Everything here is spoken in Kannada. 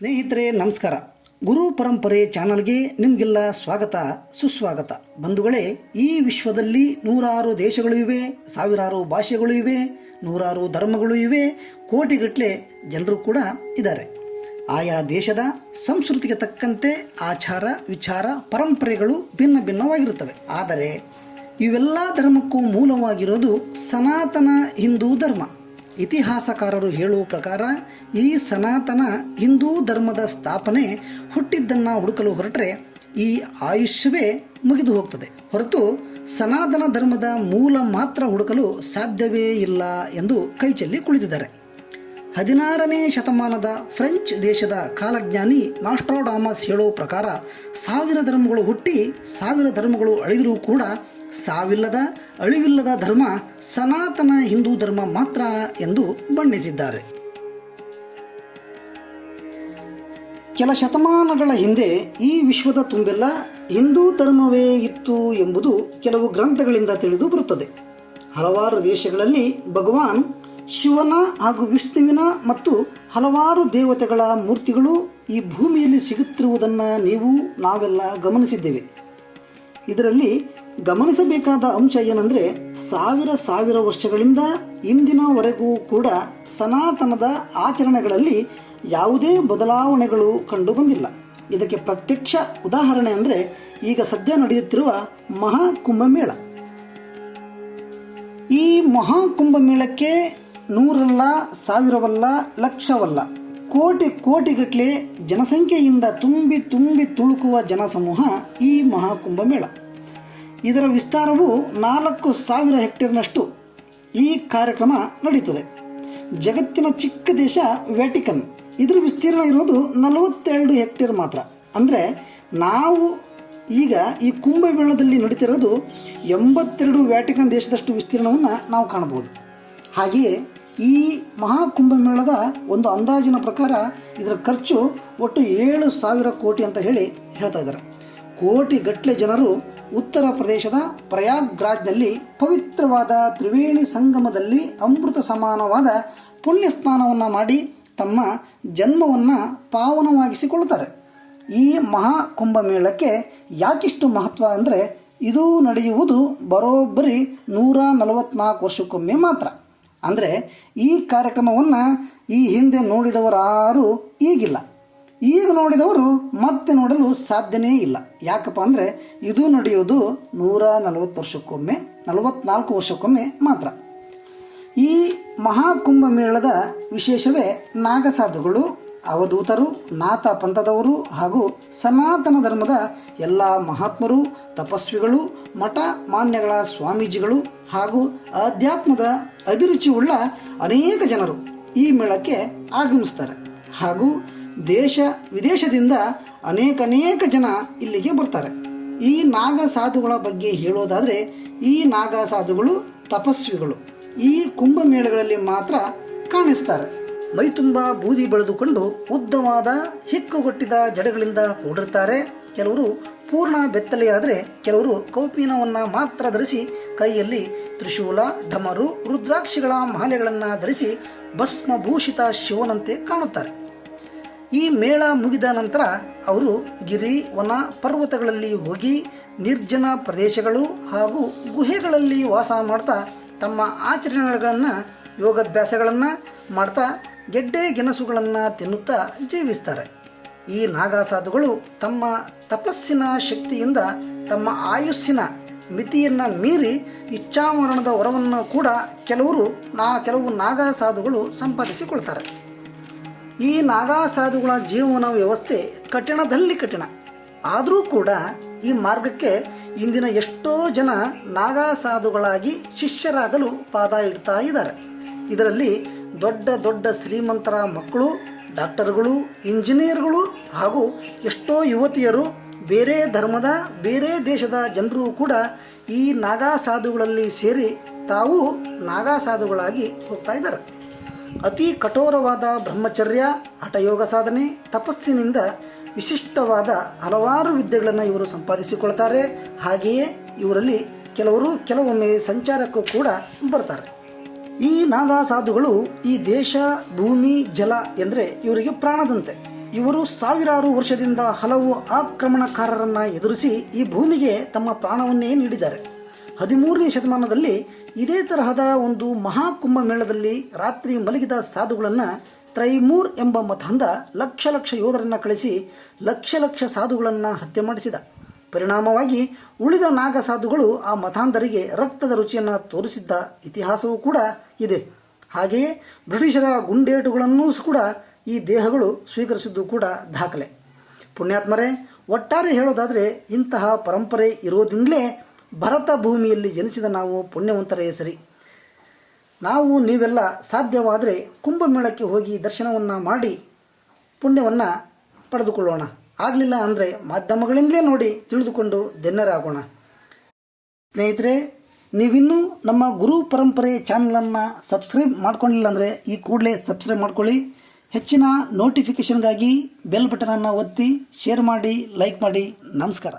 ಸ್ನೇಹಿತರೆ ನಮಸ್ಕಾರ. ಗುರು ಪರಂಪರೆ ಚಾನಲ್ಗೆ ನಿಮಗೆಲ್ಲ ಸ್ವಾಗತ ಸುಸ್ವಾಗತ. ಬಂಧುಗಳೇ, ಈ ವಿಶ್ವದಲ್ಲಿ ನೂರಾರು ದೇಶಗಳು ಇವೆ, ಸಾವಿರಾರು ಭಾಷೆಗಳು ಇವೆ, ನೂರಾರು ಧರ್ಮಗಳು ಇವೆ, ಕೋಟಿಗಟ್ಟಲೆ ಜನರು ಕೂಡ ಇದ್ದಾರೆ. ಆಯಾ ದೇಶದ ಸಂಸ್ಕೃತಿಗೆ ತಕ್ಕಂತೆ ಆಚಾರ ವಿಚಾರ ಪರಂಪರೆಗಳು ಭಿನ್ನ ಭಿನ್ನವಾಗಿರುತ್ತವೆ. ಆದರೆ ಇವೆಲ್ಲ ಧರ್ಮಕ್ಕೂ ಮೂಲವಾಗಿರೋದು ಸನಾತನ ಹಿಂದೂ ಧರ್ಮ. ಇತಿಹಾಸಕಾರರು ಹೇಳುವ ಪ್ರಕಾರ ಈ ಸನಾತನ ಹಿಂದೂ ಧರ್ಮದ ಸ್ಥಾಪನೆ ಹುಟ್ಟಿದ್ದನ್ನು ಹುಡುಕಲು ಹೊರಟರೆ ಈ ಆಯುಷ್ಯವೇ ಮುಗಿದು ಹೋಗ್ತದೆ ಹೊರತು ಸನಾತನ ಧರ್ಮದ ಮೂಲ ಮಾತ್ರ ಹುಡುಕಲು ಸಾಧ್ಯವೇ ಇಲ್ಲ ಎಂದು ಕೈಚೆಲ್ಲಿ ಕುಳಿತಿದ್ದಾರೆ. 16ನೇ ಶತಮಾನದ ಫ್ರೆಂಚ್ ದೇಶದ ಕಾಲಜ್ಞಾನಿ ನಾಸ್ಟ್ರಾಡಾಮಸ್ ಹೇಳೋ ಪ್ರಕಾರ 1000 ಧರ್ಮಗಳು ಹುಟ್ಟಿ 1000 ಧರ್ಮಗಳು ಅಳಿದರೂ ಕೂಡ ಸಾವಿಲ್ಲದ ಅಳಿವಿಲ್ಲದ ಧರ್ಮ ಸನಾತನ ಹಿಂದೂ ಧರ್ಮ ಮಾತ್ರ ಎಂದು ಬಣ್ಣಿಸಿದ್ದಾರೆ. ಕೆಲ ಶತಮಾನಗಳ ಹಿಂದೆ ಈ ವಿಶ್ವದ ತುಂಬೆಲ್ಲ ಹಿಂದೂ ಧರ್ಮವೇ ಇತ್ತು ಎಂಬುದು ಕೆಲವು ಗ್ರಂಥಗಳಿಂದ ತಿಳಿದು ಬರುತ್ತದೆ. ಹಲವಾರು ದೇಶಗಳಲ್ಲಿ ಭಗವಾನ್ ಶಿವನ ಹಾಗೂ ವಿಷ್ಣುವಿನ ಮತ್ತು ಹಲವಾರು ದೇವತೆಗಳ ಮೂರ್ತಿಗಳು ಈ ಭೂಮಿಯಲ್ಲಿ ಸಿಗುತ್ತಿರುವುದನ್ನು ನಾವೆಲ್ಲ ಗಮನಿಸಿದ್ದೇವೆ. ಇದರಲ್ಲಿ ಗಮನಿಸಬೇಕಾದ ಅಂಶ ಏನಂದರೆ, ಸಾವಿರ ವರ್ಷಗಳಿಂದ ಇಂದಿನವರೆಗೂ ಕೂಡ ಸನಾತನದ ಆಚರಣೆಗಳಲ್ಲಿ ಯಾವುದೇ ಬದಲಾವಣೆಗಳು ಕಂಡುಬಂದಿಲ್ಲ. ಇದಕ್ಕೆ ಪ್ರತ್ಯಕ್ಷ ಉದಾಹರಣೆ ಅಂದರೆ ಈಗ ಸದ್ಯ ನಡೆಯುತ್ತಿರುವ ಮಹಾಕುಂಭಮೇಳ. ಈ ಮಹಾಕುಂಭಮೇಳಕ್ಕೆ 100 1000 ಲಕ್ಷವಲ್ಲ, ಕೋಟಿಗಟ್ಟಲೆ ಜನಸಂಖ್ಯೆಯಿಂದ ತುಂಬಿ ತುಳುಕುವ ಜನಸಮೂಹ ಈ ಮಹಾಕುಂಭಮೇಳ. ಇದರ ವಿಸ್ತಾರವು 4000 ಹೆಕ್ಟೇರ್ನಷ್ಟು ಈ ಕಾರ್ಯಕ್ರಮ ನಡೀತದೆ. ಜಗತ್ತಿನ ಚಿಕ್ಕ ದೇಶ ವ್ಯಾಟಿಕನ್, ಇದರ ವಿಸ್ತೀರ್ಣ ಇರೋದು 42 ಹೆಕ್ಟೇರ್ ಮಾತ್ರ. ಅಂದರೆ ನಾವು ಈಗ ಈ ಕುಂಭಮೇಳದಲ್ಲಿ ನಡೀತಿರೋದು 82 ವ್ಯಾಟಿಕನ್ ದೇಶದಷ್ಟು ವಿಸ್ತೀರ್ಣವನ್ನು ನಾವು ಕಾಣಬಹುದು. ಹಾಗೆಯೇ ಈ ಮಹಾಕುಂಭಮೇಳದ ಒಂದು ಅಂದಾಜಿನ ಪ್ರಕಾರ ಇದರ ಖರ್ಚು ಒಟ್ಟು 7,000 ಕೋಟಿ ಅಂತ ಹೇಳ್ತಾ ಇದ್ದಾರೆ. ಕೋಟಿಗಟ್ಟಲೆ ಜನರು ಉತ್ತರ ಪ್ರದೇಶದ ಪ್ರಯಾಗ್ರಾಜ್ನಲ್ಲಿ ಪವಿತ್ರವಾದ ತ್ರಿವೇಣಿ ಸಂಗಮದಲ್ಲಿ ಅಮೃತ ಸಮಾನವಾದ ಪುಣ್ಯ ಸ್ನಾನವನ್ನು ಮಾಡಿ ತಮ್ಮ ಜನ್ಮವನ್ನು ಪಾವನವಾಗಿಸಿಕೊಳ್ಳುತ್ತಾರೆ. ಈ ಮಹಾಕುಂಭಮೇಳಕ್ಕೆ ಯಾಕಿಷ್ಟು ಮಹತ್ವ ಅಂದರೆ, ಇದು ನಡೆಯುವುದು ಬರೋಬ್ಬರಿ 144 ವರ್ಷಕ್ಕೊಮ್ಮೆ ಮಾತ್ರ. ಅಂದರೆ ಈ ಕಾರ್ಯಕ್ರಮವನ್ನು ಈ ಹಿಂದೆ ನೋಡಿದವರಾರೂ ಈಗಿಲ್ಲ, ಈಗ ನೋಡಿದವರು ಮತ್ತೆ ನೋಡಲು ಸಾಧ್ಯನೇ ಇಲ್ಲ. ಯಾಕಪ್ಪ ಅಂದರೆ ಇದು ನಡೆಯೋದು 144 ವರ್ಷಕ್ಕೊಮ್ಮೆ ಮಾತ್ರ. ಈ ಮಹಾಕುಂಭಮೇಳದ ವಿಶೇಷವೇ ನಾಗಸಾಧುಗಳು, ಅವಧೂತರು, ನಾಥ ಪಂಥದವರು ಹಾಗೂ ಸನಾತನ ಧರ್ಮದ ಎಲ್ಲ ಮಹಾತ್ಮರು, ತಪಸ್ವಿಗಳು, ಮಠ ಮಾನ್ಯಗಳ ಸ್ವಾಮೀಜಿಗಳು ಹಾಗೂ ಅಧ್ಯಾತ್ಮದ ಅಭಿರುಚಿಯುಳ್ಳ ಅನೇಕ ಜನರು ಈ ಮೇಳಕ್ಕೆ ಆಗಮಿಸ್ತಾರೆ. ಹಾಗೂ ದೇಶ ವಿದೇಶದಿಂದ ಅನೇಕ ಜನ ಇಲ್ಲಿಗೆ ಬರ್ತಾರೆ. ಈ ನಾಗಸಾಧುಗಳ ಬಗ್ಗೆ ಹೇಳೋದಾದರೆ, ಈ ನಾಗಸಾಧುಗಳು ತಪಸ್ವಿಗಳು ಈ ಕುಂಭಮೇಳಗಳಲ್ಲಿ ಮಾತ್ರ ಕಾಣಿಸ್ತಾರೆ. ಮೈತುಂಬ ಬೂದಿ ಬೆಳೆದುಕೊಂಡು ಉದ್ದವಾದ ಹಿಕ್ಕುಗೊಟ್ಟಿದ ಜಡೆಗಳಿಂದ ಕೂಡಿರ್ತಾರೆ. ಕೆಲವರು ಪೂರ್ಣ ಬೆತ್ತಲೆಯಾದರೆ ಕೆಲವರು ಕೌಪೀನವನ್ನು ಮಾತ್ರ ಧರಿಸಿ ಕೈಯಲ್ಲಿ ತ್ರಿಶೂಲ, ಢಮರು, ರುದ್ರಾಕ್ಷಿಗಳ ಮಾಲೆಗಳನ್ನು ಧರಿಸಿ ಭಸ್ಮಭೂಷಿತ ಶಿವನಂತೆ ಕಾಣುತ್ತಾರೆ. ಈ ಮೇಳ ಮುಗಿದ ನಂತರ ಅವರು ಗಿರಿ, ವನ, ಪರ್ವತಗಳಲ್ಲಿ ಹೋಗಿ ನಿರ್ಜನ ಪ್ರದೇಶಗಳು ಹಾಗೂ ಗುಹೆಗಳಲ್ಲಿ ವಾಸ ಮಾಡ್ತಾ ತಮ್ಮ ಆಚರಣೆಗಳನ್ನು, ಯೋಗಾಭ್ಯಾಸಗಳನ್ನು ಮಾಡ್ತಾ ಗೆಡ್ಡೆ ಗೆಣಸುಗಳನ್ನು ತಿನ್ನುತ್ತಾ ಜೀವಿಸ್ತಾರೆ. ಈ ನಾಗಸಾಧುಗಳು ತಮ್ಮ ತಪಸ್ಸಿನ ಶಕ್ತಿಯಿಂದ ತಮ್ಮ ಆಯುಸ್ಸಿನ ಮಿತಿಯನ್ನು ಮೀರಿ ಇಚ್ಛಾಮರಣದ ವರವನ್ನು ಕೂಡ ಕೆಲವು ನಾಗಸಾಧುಗಳು ಸಂಪಾದಿಸಿಕೊಳ್ತಾರೆ. ಈ ನಾಗಸಾಧುಗಳ ಜೀವನ ವ್ಯವಸ್ಥೆ ಕಠಿಣದಲ್ಲಿ ಕಠಿಣ. ಆದರೂ ಕೂಡ ಈ ಮಾರ್ಗಕ್ಕೆ ಇಂದಿನ ಎಷ್ಟೋ ಜನ ನಾಗಸಾಧುಗಳಾಗಿ ಶಿಷ್ಯರಾಗಲು ಪಾದ ಇಡ್ತಾ ಇದ್ದಾರೆ. ಇದರಲ್ಲಿ ದೊಡ್ಡ ಶ್ರೀಮಂತರ ಮಕ್ಕಳು, ಡಾಕ್ಟರ್ಗಳು, ಇಂಜಿನಿಯರ್ಗಳು ಹಾಗೂ ಎಷ್ಟೋ ಯುವತಿಯರು, ಬೇರೆ ಧರ್ಮದ ಬೇರೆ ದೇಶದ ಜನರು ಕೂಡ ಈ ನಾಗಸಾಧುಗಳಲ್ಲಿ ಸೇರಿ ತಾವು ನಾಗಸಾಧುಗಳಾಗಿ ಹೋಗ್ತಾ ಇದ್ದಾರೆ. ಅತಿ ಕಠೋರವಾದ ಬ್ರಹ್ಮಚರ್ಯ, ಹಠಯೋಗ ಸಾಧನೆ, ತಪಸ್ಸಿನಿಂದ ವಿಶಿಷ್ಟವಾದ ಹಲವಾರು ವಿದ್ಯೆಗಳನ್ನು ಇವರು ಸಂಪಾದಿಸಿಕೊಳ್ತಾರೆ. ಹಾಗೆಯೇ ಇವರಲ್ಲಿ ಕೆಲವೊಮ್ಮೆ ಸಂಚಾರಕ್ಕೂ ಕೂಡ ಬರ್ತಾರೆ. ಈ ನಾಗಸಾಧುಗಳು ಈ ದೇಶ, ಭೂಮಿ, ಜಲ ಎಂದರೆ ಇವರಿಗೆ ಪ್ರಾಣದಂತೆ. ಇವರು ಸಾವಿರಾರು ವರ್ಷದಿಂದ ಹಲವು ಆಕ್ರಮಣಕಾರರನ್ನು ಎದುರಿಸಿ ಈ ಭೂಮಿಗೆ ತಮ್ಮ ಪ್ರಾಣವನ್ನೇ ನೀಡಿದ್ದಾರೆ. 13ನೇ ಶತಮಾನದಲ್ಲಿ ಇದೇ ತರಹದ ಒಂದು ಮಹಾಕುಂಭ ಮೇಳದಲ್ಲಿ ರಾತ್ರಿ ಮಲಗಿದ ಸಾಧುಗಳನ್ನು ತ್ರೈಮೂರ್ ಎಂಬ ಮತಾಂಧ ಲಕ್ಷ ಲಕ್ಷ ಯೋಧರನ್ನು ಕಳಿಸಿ ಲಕ್ಷ ಲಕ್ಷ ಸಾಧುಗಳನ್ನು ಹತ್ಯೆ ಮಾಡಿಸಿದ. ಪರಿಣಾಮವಾಗಿ ಉಳಿದ ನಾಗ ಸಾಧುಗಳು ಆ ಮತಾಂಧರಿಗೆ ರಕ್ತದ ರುಚಿಯನ್ನು ತೋರಿಸಿದ್ದ ಇತಿಹಾಸವೂ ಕೂಡ ಇದೆ. ಹಾಗೆಯೇ ಬ್ರಿಟಿಷರ ಗುಂಡೇಟುಗಳನ್ನೂ ಕೂಡ ಈ ದೇಹಗಳು ಸ್ವೀಕರಿಸಿದ್ದು ಕೂಡ ದಾಖಲೆ. ಪುಣ್ಯಾತ್ಮರೇ, ಒಟ್ಟಾರೆ ಹೇಳೋದಾದರೆ ಇಂತಹ ಪರಂಪರೆ ಇರೋದ್ರಿಂದಲೇ ಭರತ ಭೂಮಿಯಲ್ಲಿ ಜನಿಸಿದ ನಾವು ಪುಣ್ಯವಂತರೇ ಸರಿ. ನಾವು ನೀವೆಲ್ಲ ಸಾಧ್ಯವಾದರೆ ಕುಂಭಮೇಳಕ್ಕೆ ಹೋಗಿ ದರ್ಶನವನ್ನು ಮಾಡಿ ಪುಣ್ಯವನ್ನು ಪಡೆದುಕೊಳ್ಳೋಣ. ಆಗಲಿಲ್ಲ ಅಂದರೆ ಮಾಧ್ಯಮಗಳಿಂದಲೇ ನೋಡಿ ತಿಳಿದುಕೊಂಡು ಧನ್ಯರಾಗೋಣ. ಸ್ನೇಹಿತರೆ, ನೀವಿನ್ನೂ ನಮ್ಮ ಗುರು ಪರಂಪರೆ ಚಾನಲನ್ನು ಸಬ್ಸ್ಕ್ರೈಬ್ ಮಾಡ್ಕೊಂಡಿಲ್ಲ ಅಂದರೆ ಈ ಕೂಡಲೇ ಸಬ್ಸ್ಕ್ರೈಬ್ ಮಾಡ್ಕೊಳ್ಳಿ. ಹೆಚ್ಚಿನ ನೋಟಿಫಿಕೇಷನ್ಗಾಗಿ ಬೆಲ್ ಬಟನನ್ನು ಒತ್ತಿ, ಶೇರ್ ಮಾಡಿ, ಲೈಕ್ ಮಾಡಿ. ನಮಸ್ಕಾರ.